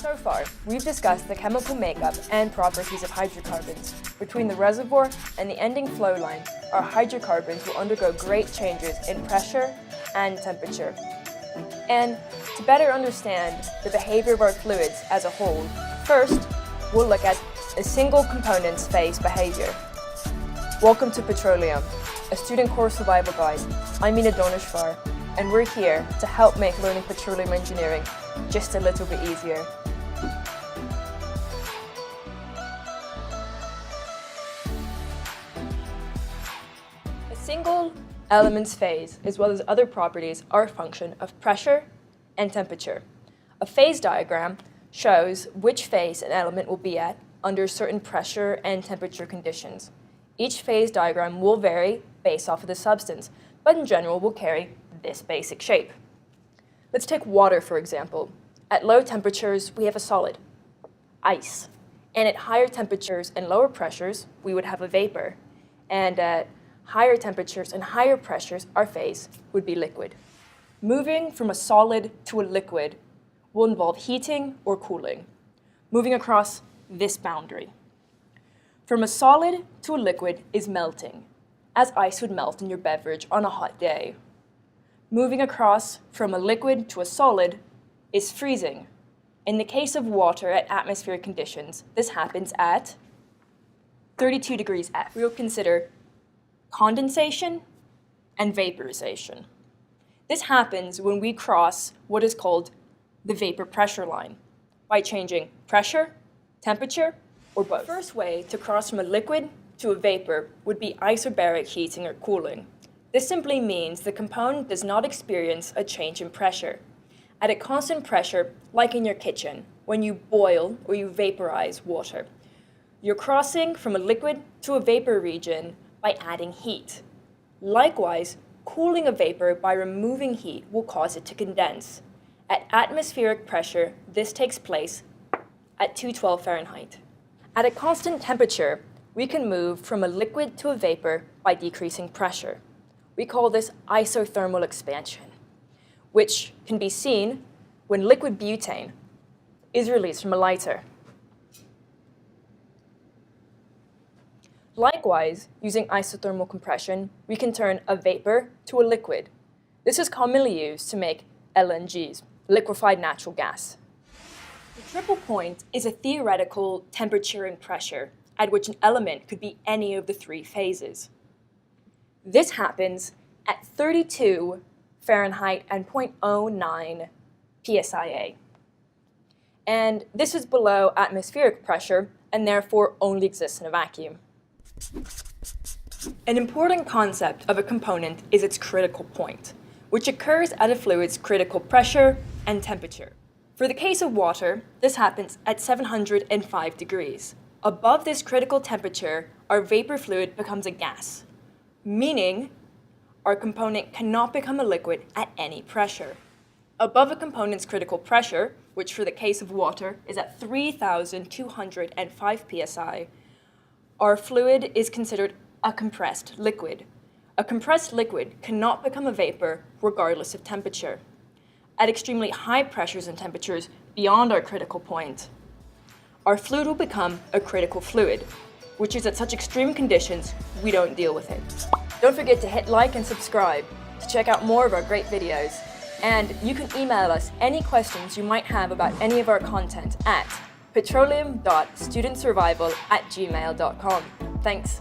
So far, we've discussed the chemical makeup and properties of hydrocarbons. Between the reservoir and the ending flow line, our hydrocarbons will undergo great changes in pressure and temperature. And to better understand the behavior of our fluids as a whole, first, we'll look at a single component's phase behavior. Welcome to Petroleum, a student core survival guide. I'm Mina Daneshvar, and we're here to help make learning petroleum engineering just a little bit easier. A single element's phase, as well as other properties, are a function of pressure and temperature. A phase diagram shows which phase an element will be at under certain pressure and temperature conditions. Each phase diagram will vary based off of the substance, but in general will carry this basic shape. Let's take water, for example. At low temperatures, we have a solid, ice. And at higher temperatures and lower pressures, we would have a vapor. And at higher temperatures and higher pressures, our phase would be liquid. Moving from a solid to a liquid will involve heating or cooling, moving across this boundary. From a solid to a liquid is melting, as ice would melt in your beverage on a hot day. Moving across from a liquid to a solid is freezing. In the case of water at atmospheric conditions, this happens at 32 degrees F. We will consider condensation and vaporization. This happens when we cross what is called the vapor pressure line by changing pressure, temperature, or both. The first way to cross from a liquid to a vapor would be isobaric heating or cooling. This simply means the component does not experience a change in pressure. At a constant pressure, like in your kitchen, when you boil or you vaporize water, you're crossing from a liquid to a vapor region by adding heat. Likewise, cooling a vapor by removing heat will cause it to condense. At atmospheric pressure, this takes place at 212 Fahrenheit. At a constant temperature, we can move from a liquid to a vapor by decreasing pressure. We call this isothermal expansion, which can be seen when liquid butane is released from a lighter. Likewise, using isothermal compression, we can turn a vapor to a liquid. This is commonly used to make LNGs, liquefied natural gas. The triple point is a theoretical temperature and pressure at which an element could be any of the three phases. This happens at 32 Fahrenheit and 0.09 psia. And this is below atmospheric pressure and therefore only exists in a vacuum. An important concept of a component is its critical point, which occurs at a fluid's critical pressure and temperature. For the case of water, this happens at 705 degrees. Above this critical temperature, our vapor fluid becomes a gas, meaning our component cannot become a liquid at any pressure. Above a component's critical pressure, which for the case of water is at 3,205 psi, our fluid is considered a compressed liquid. A compressed liquid cannot become a vapor regardless of temperature. At extremely high pressures and temperatures beyond our critical point, our fluid will become a critical fluid, which is at such extreme conditions we don't deal with it. Don't forget to hit like and subscribe to check out more of our great videos. And you can email us any questions you might have about any of our content at petroleum.studentsurvival@gmail.com. Thanks.